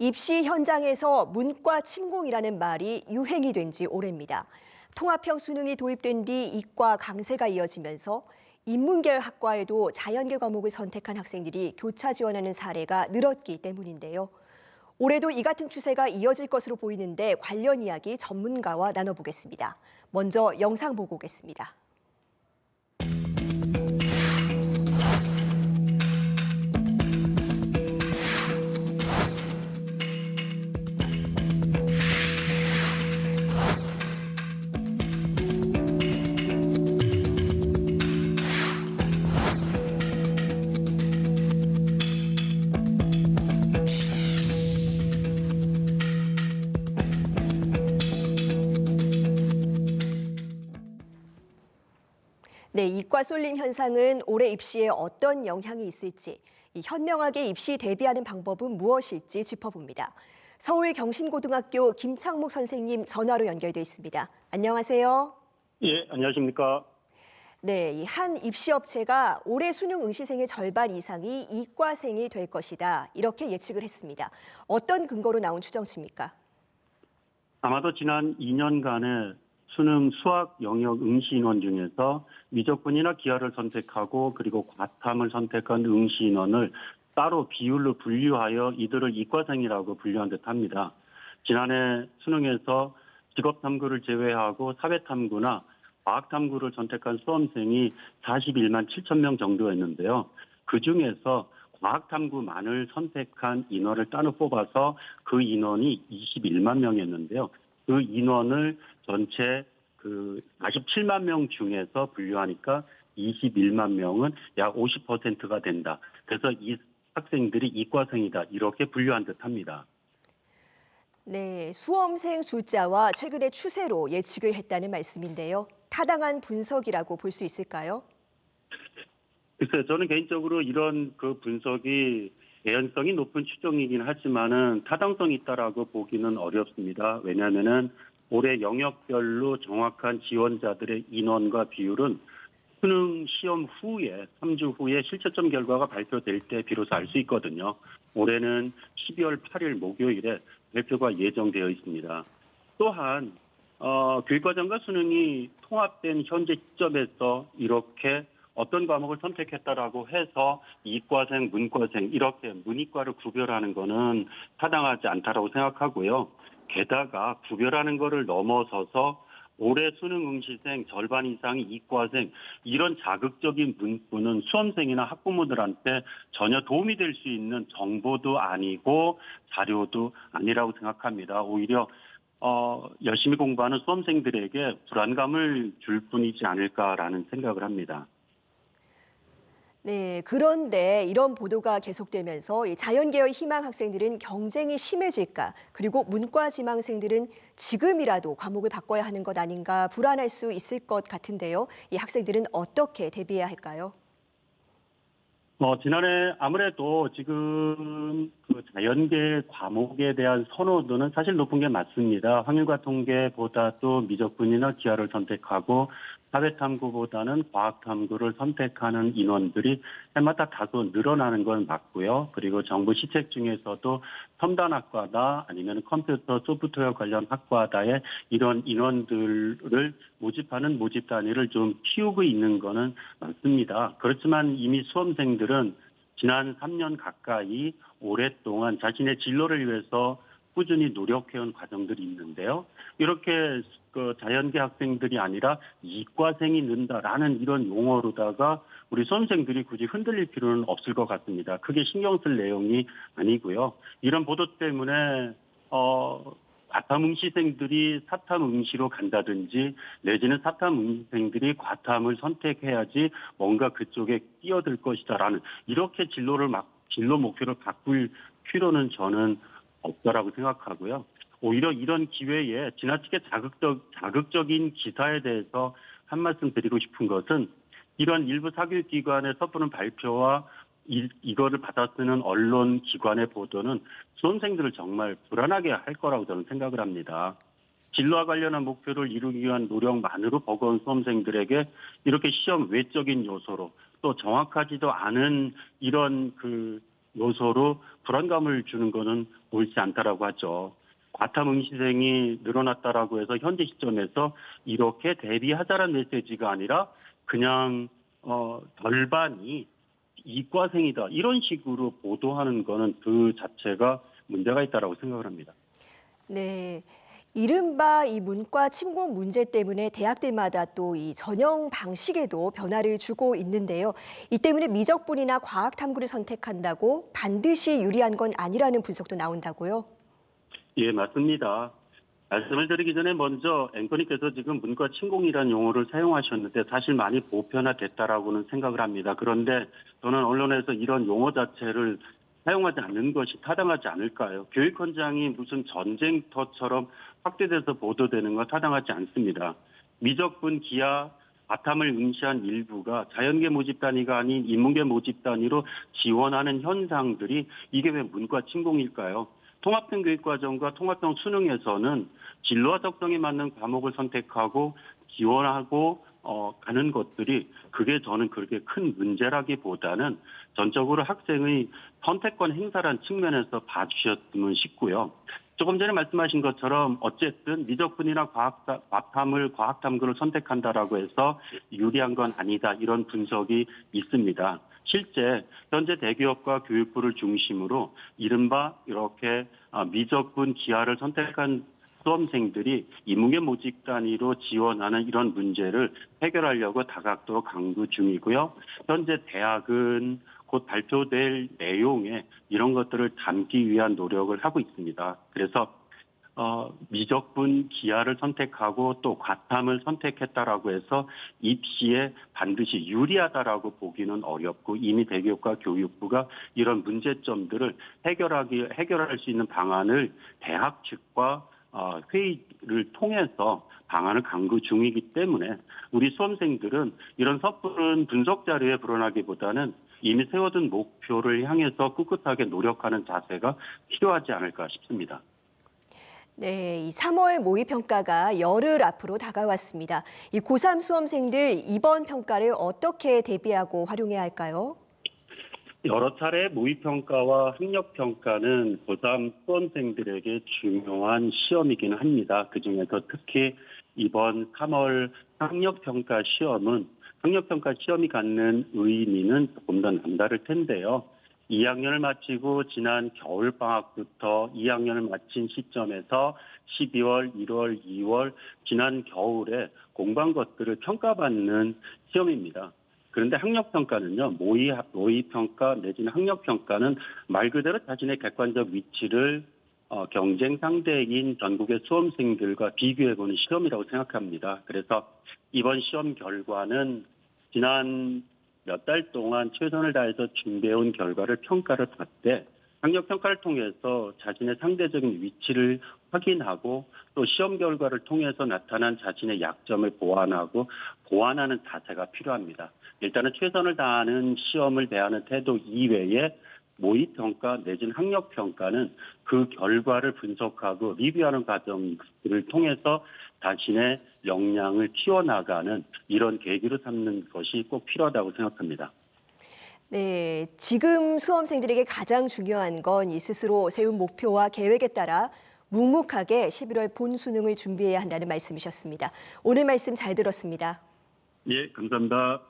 입시 현장에서 문과 침공이라는 말이 유행이 된 지 오래입니다. 통합형 수능이 도입된 뒤 이과 강세가 이어지면서 인문계열 학과에도 자연계 과목을 선택한 학생들이 교차 지원하는 사례가 늘었기 때문인데요. 올해도 이 같은 추세가 이어질 것으로 보이는데 관련 이야기 전문가와 나눠보겠습니다. 먼저 영상 보고 오겠습니다. 네, 이과 쏠림 현상은 올해 입시에 어떤 영향이 있을지, 현명하게 입시 대비하는 방법은 무엇일지 짚어봅니다. 서울 경신고등학교 김창목 선생님 전화로 연결돼 있습니다. 안녕하세요. 예, 안녕하십니까. 네, 이 한 입시업체가 올해 수능 응시생의 절반 이상이 이과생이 될 것이다. 이렇게 예측을 했습니다. 어떤 근거로 나온 추정치입니까? 아마도 지난 2년간의 수능 수학 영역 응시 인원 중에서 미적분이나 기하를 선택하고 그리고 과탐을 선택한 응시 인원을 따로 비율로 분류하여 이들을 이과생이라고 분류한 듯합니다. 지난해 수능에서 직업탐구를 제외하고 사회탐구나 과학탐구를 선택한 수험생이 41만 7천 명 정도였는데요. 그중에서 과학탐구만을 선택한 인원을 따로 뽑아서 그 인원이 21만 명이었는데요. 그 인원을 전체 47만 명 중에서 분류하니까 21만 명은 약 50%가 된다. 그래서 이 학생들이 이과생이다. 이렇게 분류한 듯합니다. 네, 수험생 숫자와 최근의 추세로 예측을 했다는 말씀인데요. 타당한 분석이라고 볼 수 있을까요? 글쎄요, 저는 개인적으로 이런 그 분석이 개연성이 높은 추정이긴 하지만은 타당성이 있다라고 보기는 어렵습니다. 왜냐하면은 올해 영역별로 정확한 지원자들의 인원과 비율은 수능 시험 후에 3주 후에 실채점 결과가 발표될 때 비로소 알 수 있거든요. 올해는 12월 8일 목요일에 발표가 예정되어 있습니다. 또한 교육과정과 수능이 통합된 현재 시점에서 이렇게 어떤 과목을 선택했다라고 해서 이과생, 문과생 이렇게 문이과를 구별하는 것은 타당하지 않다라고 생각하고요. 게다가 구별하는 것을 넘어서서 올해 수능 응시생 절반 이상이 이과생 이런 자극적인 문구는 수험생이나 학부모들한테 전혀 도움이 될 수 있는 정보도 아니고 자료도 아니라고 생각합니다. 오히려 열심히 공부하는 수험생들에게 불안감을 줄 뿐이지 않을까라는 생각을 합니다. 네, 그런데 이런 보도가 계속되면서 이 자연계열 희망 학생들은 경쟁이 심해질까, 그리고 문과 지망생들은 지금이라도 과목을 바꿔야 하는 것 아닌가 불안할 수 있을 것 같은데요. 이 학생들은 어떻게 대비해야 할까요? 지난해 아무래도 지금 그 자연계 과목에 대한 선호도는 사실 높은 게 맞습니다. 확률과 통계보다도 미적분이나 기하를 선택하고 사회탐구보다는 과학탐구를 선택하는 인원들이 해마다 다소 늘어나는 건 맞고요. 그리고 정부 시책 중에서도 첨단학과다 아니면 컴퓨터 소프트웨어 관련 학과다에 이런 인원들을 모집하는 모집 단위를 좀 키우고 있는 거는 맞습니다. 그렇지만 이미 수험생들은 지난 3년 가까이 오랫동안 자신의 진로를 위해서 꾸준히 노력해온 과정들이 있는데요. 이렇게 그 자연계 학생들이 아니라 이과생이 는다라는 이런 용어로다가 우리 수험생들이 굳이 흔들릴 필요는 없을 것 같습니다. 크게 신경 쓸 내용이 아니고요. 이런 보도 때문에 과탐 응시생들이 사탐 응시로 간다든지 내지는 사탐 응시생들이 과탐을 선택해야지 뭔가 그쪽에 뛰어들 것이다라는 이렇게 진로 목표를 바꿀 필요는 저는 없다라고 생각하고요. 오히려 이런 기회에 지나치게 자극적인 기사에 대해서 한 말씀 드리고 싶은 것은 이런 일부 사교육기관의 섣부른 발표와 이거를 받아쓰는 언론 기관의 보도는 수험생들을 정말 불안하게 할 거라고 저는 생각을 합니다. 진로와 관련한 목표를 이루기 위한 노력만으로 버거운 수험생들에게 이렇게 시험 외적인 요소로 또 정확하지도 않은 이런 요소로 불안감을 주는 것은 옳지 않다라고 하죠. 과탐 응시생이 늘어났다라고 해서 현재 시점에서 이렇게 대비하자라는 메시지가 아니라 그냥 절반이 이과생이다 이런 식으로 보도하는 거는 그 자체가 문제가 있다라고 생각을 합니다. 네. 이른바 이 문과 침공 문제 때문에 대학들마다 또 이 전형 방식에도 변화를 주고 있는데요. 이 때문에 미적분이나 과학 탐구를 선택한다고 반드시 유리한 건 아니라는 분석도 나온다고요. 예, 맞습니다. 말씀을 드리기 전에 먼저 앵커님께서 지금 문과 침공이라는 용어를 사용하셨는데 사실 많이 보편화됐다라고는 생각을 합니다. 그런데 저는 언론에서 이런 용어 자체를 사용하지 않는 것이 타당하지 않을까요? 교육현장이 무슨 전쟁터처럼 확대돼서 보도되는 건 타당하지 않습니다. 미적분, 기하, 바탐을 응시한 일부가 자연계 모집 단위가 아닌 인문계 모집 단위로 지원하는 현상들이 이게 왜 문과 침공일까요? 통합형 교육과정과 통합형 수능에서는 진로와 적성에 맞는 과목을 선택하고 지원하고 가는 것들이 그게 저는 그렇게 큰 문제라기보다는 전적으로 학생의 선택권 행사란 측면에서 봐주셨으면 싶고요. 조금 전에 말씀하신 것처럼 어쨌든 미적분이나 과탐을 과학탐구를 선택한다라고 해서 유리한 건 아니다 이런 분석이 있습니다. 실제 현재 대기업과 교육부를 중심으로 이른바 이렇게 미적분 기하를 선택한 수험생들이 인문계 모집 단위로 지원하는 이런 문제를 해결하려고 다각도로 강구 중이고요. 현재 대학은 곧 발표될 내용에 이런 것들을 담기 위한 노력을 하고 있습니다. 그래서 미적분 기하를 선택하고 또 과탐을 선택했다라고 해서 입시에 반드시 유리하다라고 보기는 어렵고 이미 대기업과 교육부가 이런 문제점들을 해결할 수 있는 방안을 대학 측과 회의를 통해서 방안을 강구 중이기 때문에 우리 수험생들은 이런 섣부른 분석 자료에 불어나기보다는 이미 세워둔 목표를 향해서 꿋꿋하게 노력하는 자세가 필요하지 않을까 싶습니다. 네, 이 3월 모의평가가 열흘 앞으로 다가왔습니다. 이 고3 수험생들 이번 평가를 어떻게 대비하고 활용해야 할까요? 여러 차례 모의평가와 학력평가는 고3 수험생들에게 중요한 시험이기는 합니다. 그중에서 특히 이번 3월 학력평가 시험은 학력평가 시험이 갖는 의미는 조금 더 남다를 텐데요. 2학년을 마치고 지난 겨울방학부터 2학년을 마친 시점에서 12월, 1월, 2월 지난 겨울에 공부한 것들을 평가받는 시험입니다. 그런데 학력평가는요, 모의평가 내지는 학력평가는 말 그대로 자신의 객관적 위치를 경쟁 상대인 전국의 수험생들과 비교해보는 시험이라고 생각합니다. 그래서 이번 시험 결과는 지난 몇 달 동안 최선을 다해서 준비해온 결과를 평가를 받되 학력평가를 통해서 자신의 상대적인 위치를 확인하고 또 시험 결과를 통해서 나타난 자신의 약점을 보완하는 자세가 필요합니다. 일단은 최선을 다하는 시험을 대하는 태도 이외에 모의평가 내지는 학력평가는 그 결과를 분석하고 리뷰하는 과정을 통해서 자신의 역량을 키워나가는 이런 계기로 삼는 것이 꼭 필요하다고 생각합니다. 네, 지금 수험생들에게 가장 중요한 건 이 스스로 세운 목표와 계획에 따라 묵묵하게 11월 본 수능을 준비해야 한다는 말씀이셨습니다. 오늘 말씀 잘 들었습니다. 예, 감사합니다.